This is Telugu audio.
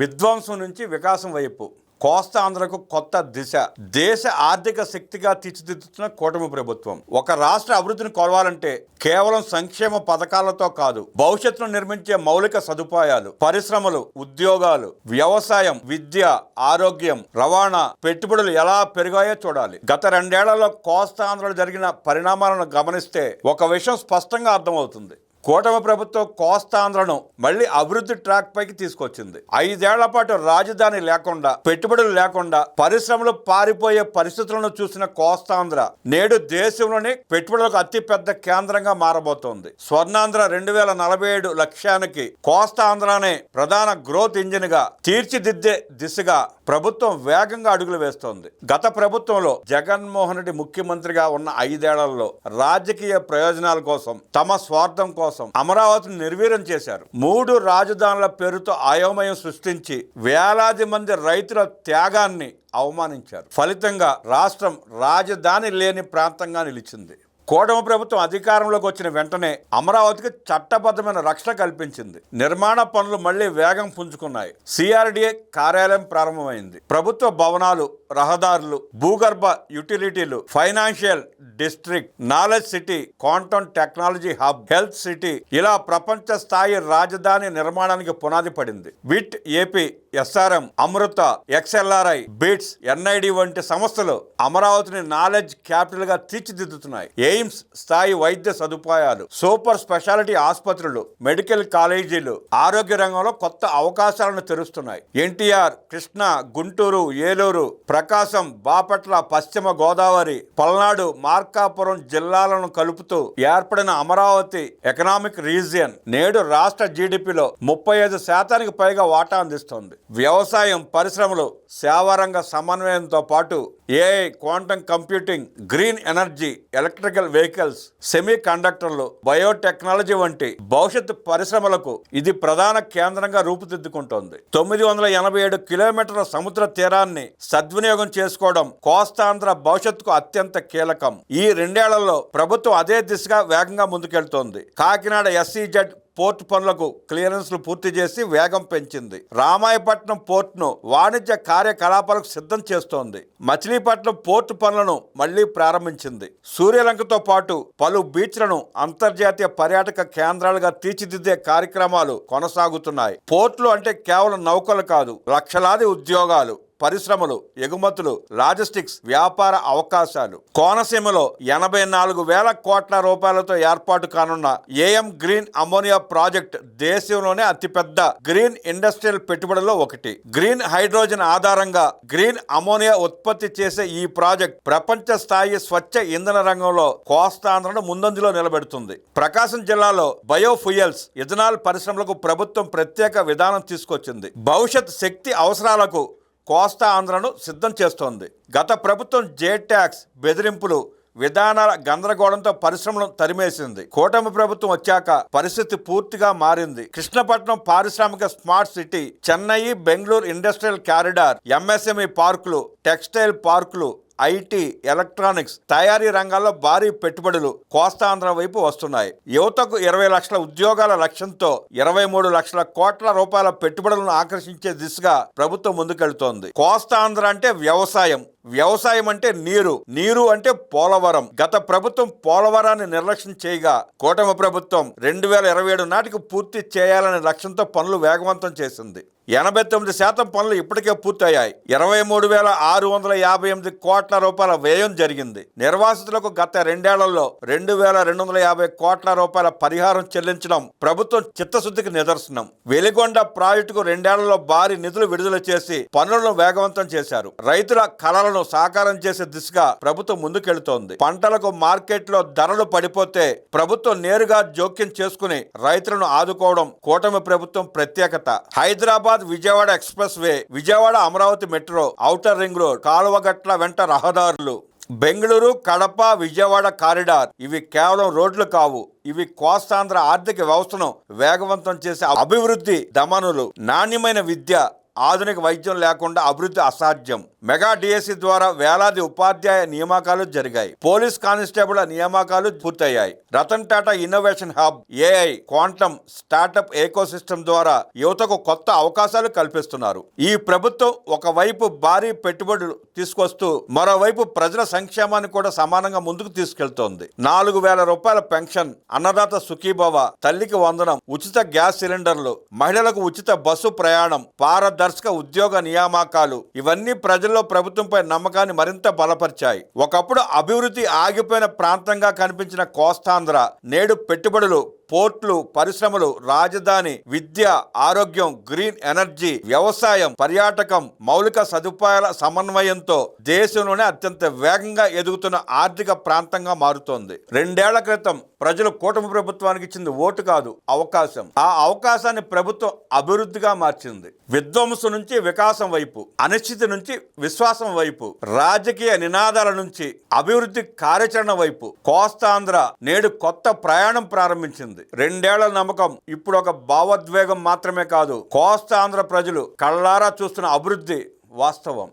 విధ్వంసం నుంచి వికాసం వైపు కోస్తా ఆంధ్రకు కొత్త దిశ. దేశ ఆర్థిక శక్తిగా తీర్చిదిద్దుతున్న కూటమి ప్రభుత్వం. ఒక రాష్ట్ర అభివృద్ధిని కొలవాలంటే కేవలం సంక్షేమ పథకాలతో కాదు, భవిష్యత్తును నిర్మించే మౌలిక సదుపాయాలు, పరిశ్రమలు, ఉద్యోగాలు, వ్యవసాయం, విద్య, ఆరోగ్యం, రవాణా, పెట్టుబడులు ఎలా పెరిగాయో చూడాలి. గత 2 ఏళ్లలో కోస్తా ఆంధ్రలో జరిగిన పరిణామాలను గమనిస్తే ఒక విషయం స్పష్టంగా అర్థమవుతుంది. కూటమి ప్రభుత్వం కోస్తాంధ్రను మళ్లీ అభివృద్ధి ట్రాక్ పైకి తీసుకొచ్చింది. 5 ఏళ్ల పాటు రాజధాని లేకుండా, పెట్టుబడులు లేకుండా పరిశ్రమలు పారిపోయే పరిస్థితులను చూసిన కోస్తాంధ్ర నేడు దేశంలోని పెట్టుబడులకు అతిపెద్ద కేంద్రంగా మారబోతోంది. స్వర్ణాంధ్ర 2047 లక్ష్యానికి కోస్తాంధ్రనే ప్రధాన గ్రోత్ ఇంజిన్ గా తీర్చిదిద్దే దిశగా ప్రభుత్వం వేగంగా అడుగులు వేస్తోంది. గత ప్రభుత్వంలో జగన్మోహన్ రెడ్డి ముఖ్యమంత్రిగా ఉన్న 5 ఏళ్లలో రాజకీయ ప్రయోజనాల కోసం, తమ స్వార్థం కోసం అమరావతిని నిర్వీర్యం చేశారు. 3 రాజధానుల పేరుతో అయోమయం సృష్టించి వేలాది మంది రైతుల త్యాగాన్ని అవమానించారు. ఫలితంగా రాష్ట్రం రాజధాని లేని ప్రాంతంగా నిలిచింది. కూటమి ప్రభుత్వం అధికారంలోకి వచ్చిన వెంటనే అమరావతికి చట్టబద్ధమైన రక్షణ కల్పించింది. నిర్మాణ పనులు మళ్లీ వేగం పుంజుకున్నాయి. సిఆర్డీఏ కార్యాలయం ప్రారంభమైంది. ప్రభుత్వ భవనాలు, రహదారులు, భూగర్భ యుటిలిటీలు, financial district, knowledge city, quantum technology hub, health city, ఇలా ప్రపంచ స్థాయి రాజధాని నిర్మాణానికి పునాది పడింది. VIT AP, SRM, Amrita, XLRI, BITS, NID వంటి సంస్థలు అమరావతిని నాలెడ్జ్ క్యాపిటల్ గా తీర్చిదిద్దుతున్నాయి. ఎయిమ్స్ స్థాయి వైద్య సదుపాయాలు, సూపర్ స్పెషాలిటీ ఆసుపత్రులు, మెడికల్ కాలేజీలు ఆరోగ్య రంగంలో కొత్త అవకాశాలను తెరుస్తున్నాయి. ఎన్టీఆర్, కృష్ణా, గుంటూరు, ఏలూరు, ప్రకాశం, బాపట్ల, పశ్చిమ గోదావరి, పల్నాడు, మార్కాపురం జిల్లాలను కలుపుతూ ఏర్పడిన అమరావతి ఎకనామిక్ రీజియన్ నేడు రాష్ట్ర జీడిపిలో 35% పైగా వాటా అందిస్తోంది. వ్యవసాయం, పరిశ్రమలు, సేవారంగ సమన్వయంతో పాటు AI, quantum computing, green energy, electrical vehicles, semi కండక్టర్లు, బయోటెక్నాలజీ వంటి భవిష్యత్ పరిశ్రమలకు ఇది ప్రధాన కేంద్రంగా రూపుదిద్దుకుంటోంది. 987 కిలోమీటర్ల సముద్ర తీరాన్ని సద్వినియోగం చేసుకోవడం కోస్తాంధ్ర భవిష్యత్తుకు అత్యంత కీలకం. ఈ 2 ఏళ్లలో ప్రభుత్వం అదే దిశగా వేగంగా ముందుకెళ్తోంది. కాకినాడ SEZ పోర్ట్ పనులకు క్లియరెన్స్లు పూర్తి చేసి వేగం పెంచింది. రామాయపట్నం పోర్టును వాణిజ్య కార్యకలాపాలకు సిద్ధం చేస్తోంది. మచిలీపట్నం పోర్టు పనులను మళ్లీ ప్రారంభించింది. సూర్యలంకతో పాటు పలు బీచ్లను అంతర్జాతీయ పర్యాటక కేంద్రాలుగా తీర్చిదిద్దే కార్యక్రమాలు కొనసాగుతున్నాయి. పోర్టులు అంటే కేవలం నౌకలు కాదు, లక్షలాది ఉద్యోగాలు, పరిశ్రమలు, ఎగుమతులు, లాజిస్టిక్స్, వ్యాపార అవకాశాలు. కోనసీమలో 84,000 కోట్ల రూపాయలతో ఏర్పాటు కానున్న ఏఎం గ్రీన్ అమోనియా ప్రాజెక్ట్ దేశంలోనే అతిపెద్ద గ్రీన్ ఇండస్ట్రియల్ పెట్టుబడుల్లో ఒకటి. గ్రీన్ హైడ్రోజన్ ఆధారంగా గ్రీన్ అమోనియా ఉత్పత్తి చేసే ఈ ప్రాజెక్ట్ ప్రపంచ స్థాయి స్వచ్ఛ ఇంధన రంగంలో కోస్తాంధ్రను ముందంజలో నిలబెడుతుంది. ప్రకాశం జిల్లాలో బయోఫ్యూయల్స్, ఇథనాల్ పరిశ్రమలకు ప్రభుత్వం ప్రత్యేక విధానం తీసుకొచ్చింది. భవిష్యత్ శక్తి అవసరాలకు కోస్తా ఆంధ్రను సిద్ధం చేస్తోంది. గత ప్రభుత్వం ట్యాక్స్ బెదిరింపులు, విధానాల గందరగోళంతో పరిశ్రమలను తరిమేసింది. కూటమి ప్రభుత్వం వచ్చాక పరిస్థితి పూర్తిగా మారింది. కృష్ణపట్నం పారిశ్రామిక smart city, Chennai Bengaluru industrial corridor, MSME పార్కులు, టెక్స్టైల్ పార్కులు, IT, ఎలక్ట్రానిక్స్ తయారీ రంగాల్లో భారీ పెట్టుబడులు కోస్తాంధ్ర వైపు వస్తున్నాయి. యువతకు 20 లక్షల ఉద్యోగాల లక్ష్యంతో 23 లక్షల కోట్ల రూపాయల పెట్టుబడులను ఆకర్షించే దిశగా ప్రభుత్వం ముందుకెళ్తోంది. కోస్తాంధ్ర అంటే వ్యవసాయం, వ్యవసాయం అంటే నీరు, నీరు అంటే పోలవరం. గత ప్రభుత్వం పోలవరాన్ని నిర్లక్ష్యం చేయగా కూటమి ప్రభుత్వం 2027 నాటికి పూర్తి చేయాలనే లక్ష్యంతో పనులు వేగవంతం చేసింది. 89% పనులు ఇప్పటికే పూర్తయ్యాయి. 23,658 కోట్ల రూపాయల వ్యయం జరిగింది. నిర్వాసితులకు గత 2 ఏళ్లలో 2,250 కోట్ల రూపాయల పరిహారం చెల్లించడం ప్రభుత్వం చిత్తశుద్ధికి నిదర్శనం. వెలిగొండ ప్రాజెక్టుకు 2 ఏళ్లలో భారీ నిధులు విడుదల చేసి పనులను వేగవంతం చేశారు. రైతుల కళలను సాకారం చేసే దిశగా ప్రభుత్వం ముందుకెళ్తోంది. పంటలకు మార్కెట్లో ధరలు పడిపోతే ప్రభుత్వం నేరుగా జోక్యం చేసుకుని రైతులను ఆదుకోవడం కూటమి ప్రభుత్వం ప్రత్యేకత. Hyderabad Vijayawada express way, Vijayawada Amaravati metro, outer ring road, కాలువగట్ల వెంట రహదారులు, బెంగళూరు, కడప, విజయవాడ కారిడార్ ఇవి కేవలం రోడ్లు కావు. ఇవి కోస్తాంధ్ర ఆర్థిక వ్యవస్థను వేగవంతం చేసే అభివృద్ధి ధమనులు. నాణ్యమైన విద్య, ఆధునిక వైద్యం లేకుండా అభివృద్ధి అసాధ్యం. మెగా డిఎస్సి ద్వారా వేలాది ఉపాధ్యాయ నియామకాలు జరిగాయి. పోలీస్ కానిస్టేబుల్ నియామకాలు పూర్తయ్యాయి. Ratan Tata innovation hub, AI, quantum, startup ecosystem ద్వారా యువతకు కొత్త అవకాశాలు కల్పిస్తున్నారు. ఈ ప్రభుత్వం ఒకవైపు భారీ పెట్టుబడులు తీసుకొస్తూ మరోవైపు ప్రజల సంక్షేమాన్ని కూడా సమానంగా ముందుకు తీసుకెళ్తోంది. 4,000 రూపాయల పెన్షన్, అన్నదాత సుఖీభవ, తల్లికి వందనం, ఉచిత గ్యాస్ సిలిండర్లు, మహిళలకు ఉచిత బస్సు ప్రయాణం, పారదర్శక ఉద్యోగ నియామకాలు ఇవన్నీ ప్రజల్లో ప్రభుత్వంపై నమ్మకాన్ని మరింత బలపరిచాయి. ఒకప్పుడు అభివృద్ధి ఆగిపోయిన ప్రాంతంగా కనిపించిన కోస్తాంధ్ర నేడు పెట్టుబడులు, పోర్ట్లు, పరిశ్రమలు, రాజధాని, విద్య, ఆరోగ్యం, గ్రీన్ ఎనర్జీ, వ్యవసాయం, పర్యాటకం, మౌలిక సదుపాయాల సమన్వయంతో దేశంలోనే అత్యంత వేగంగా ఎదుగుతున్న ఆర్థిక ప్రాంతంగా మారుతోంది. 2 ఏళ్ల క్రితం ప్రజలు కూటమి ప్రభుత్వానికి ఇచ్చింది ఓటు కాదు, అవకాశం. ఆ అవకాశాన్ని ప్రభుత్వం అభివృద్ధిగా మార్చింది. విధ్వంసం నుంచి వికాసం వైపు, అనిశ్చితి నుంచి విశ్వాసం వైపు, రాజకీయ నినాదాల నుంచి అభివృద్ధి కార్యాచరణ వైపు కోస్తాంధ్ర నేడు కొత్త ప్రయాణం ప్రారంభించింది. 2 ఏళ్ల నమ్మకం ఇప్పుడు ఒక భావోద్వేగం మాత్రమే కాదు, కోస్తాంధ్ర ప్రజలు కళ్ళారా చూస్తున్న అభివృద్ధి వాస్తవం.